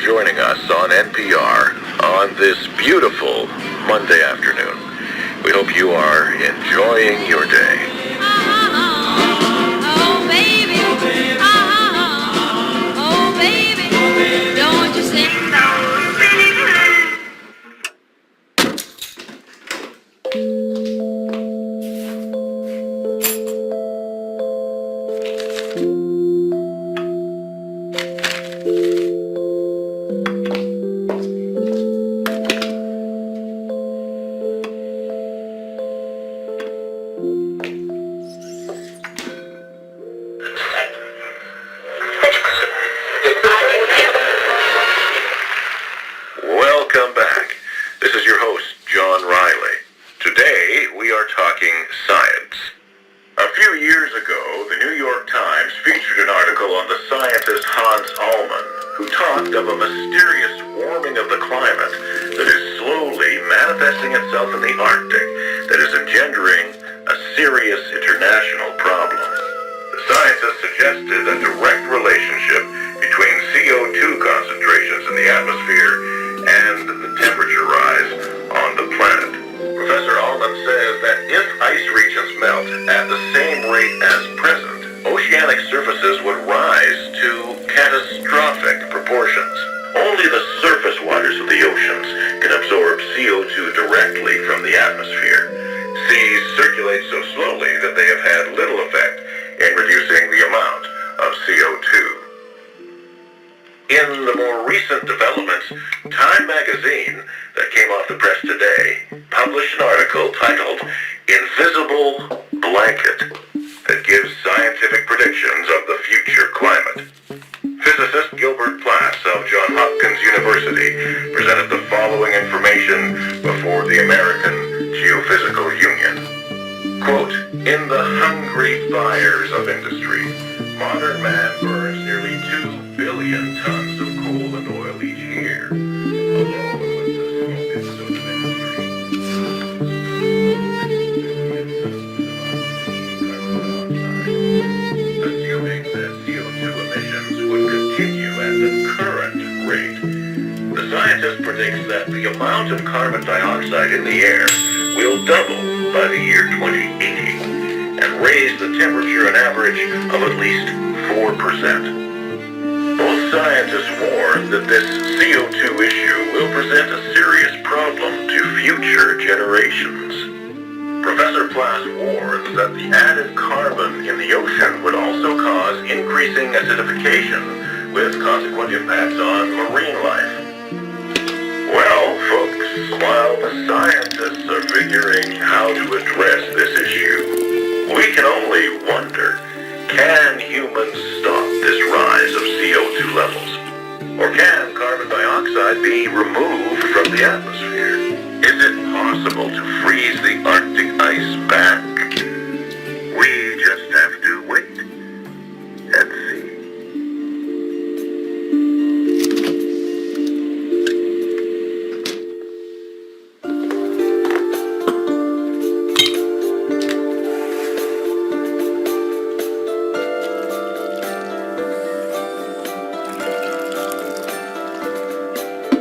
joining us on NPR on this beautiful Monday afternoon. We hope you are enjoying your day. Oh, baby. Oh, baby. Don't you sing Welcome back. This is your host, John Riley. Today, we are talking science. A few years ago, the New York Times featured an article on the scientist Hans Ullman, who talked of a mysterious warming of the climate that is slowly manifesting itself in the Arctic that is engendering a serious international problem. The scientist suggested a direct relationship between CO2 concentrations in the atmosphere and the temperature rise on the planet. Professor Ullman says that if ice regions melt at the same rate as present, oceanic surfaces would rise to catastrophic proportions. Only the surface waters of the oceans can absorb CO2 directly from the atmosphere. Seas circulate so slowly that they have had little effect in reducing the amount of CO2. In the more recent developments, Time magazine that came off the press today published an article titled Invisible Blanket that gives scientific predictions of the future climate. Physicist Gilbert Plass of Johns Hopkins University presented the following information before the American Geophysical Union. Quote, in the hungry fires of industry, modern man burns nearly 2 billion tons of coal and oil each year, along with the smoke and soot of industry. Assuming that CO2 emissions would continue at the current rate, the scientist predicts that the amount of carbon dioxide in the air will double by the year 2080 and raise the temperature an average of at least 4%. Both scientists warn that this CO2 issue will present a serious problem to future generations. Professor Plass warns that the added carbon in the ocean would also cause increasing acidification with consequent impacts on marine life. Well, folks, while the scientists are figuring how to address this issue, we can only wonder, can humans stop this rise of CO2 levels? Or can carbon dioxide be removed from the atmosphere? Is it possible to freeze the Arctic ice back? We just have to wait and see.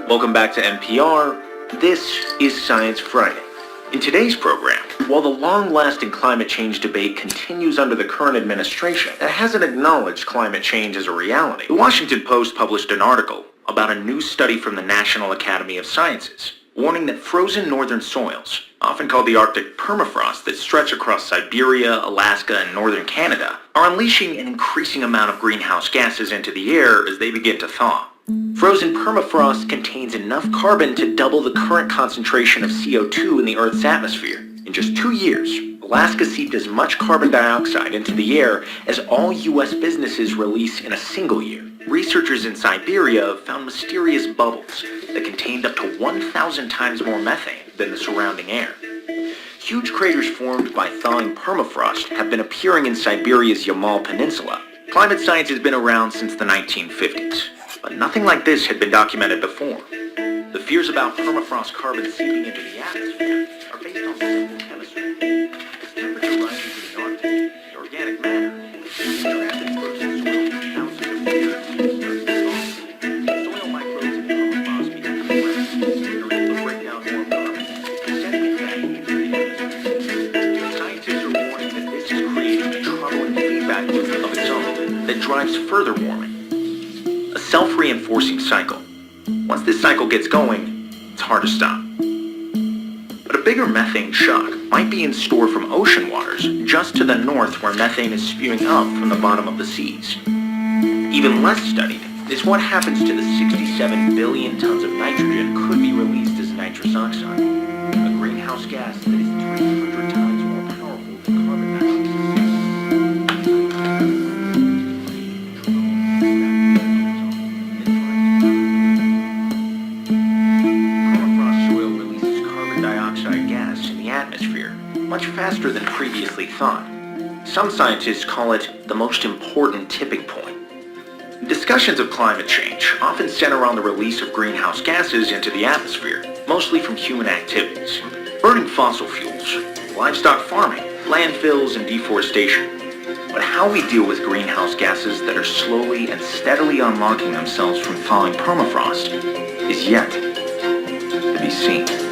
Welcome back to NPR. This is Science Friday. In today's program, while the long-lasting climate change debate continues under the current administration that hasn't acknowledged climate change as a reality, the Washington Post published an article about a new study from the National Academy of Sciences, warning that frozen northern soils, often called the Arctic permafrost that stretch across Siberia, Alaska, and northern Canada, are unleashing an increasing amount of greenhouse gases into the air as they begin to thaw. Frozen permafrost contains enough carbon to double the current concentration of CO2 in the Earth's atmosphere. In just 2 years, Alaska seeped as much carbon dioxide into the air as all U.S. businesses release in a single year. Researchers in Siberia found mysterious bubbles that contained up to 1,000 times more methane than the surrounding air. Huge craters formed by thawing permafrost have been appearing in Siberia's Yamal Peninsula. Climate science has been around since the 1950s. But nothing like this had been documented before. The fears about permafrost carbon seeping into the atmosphere are based on simple chemistry. As temperature rises in the Arctic, the organic matter is trapped in frozen soil for thousands of years. Soil microbes that drives further warming. A self-reinforcing cycle. Once this cycle gets going, it's hard to stop. But a bigger methane shock might be in store from ocean waters just to the north where methane is spewing up from the bottom of the seas. Even less studied is what happens to the 67 billion tons of nitrogen could be released as nitrous oxide, a greenhouse gas that is 300 times more powerful than carbon dioxide. Permafrost soil releases carbon dioxide gas in the atmosphere much faster than previously thought. Some scientists call it the most important tipping point. Discussions of climate change often center on the release of greenhouse gases into the atmosphere, mostly from human activities, burning fossil fuels, livestock farming, landfills, and deforestation. But how we deal with greenhouse gases that are slowly and steadily unlocking themselves from thawing permafrost is yet to be seen.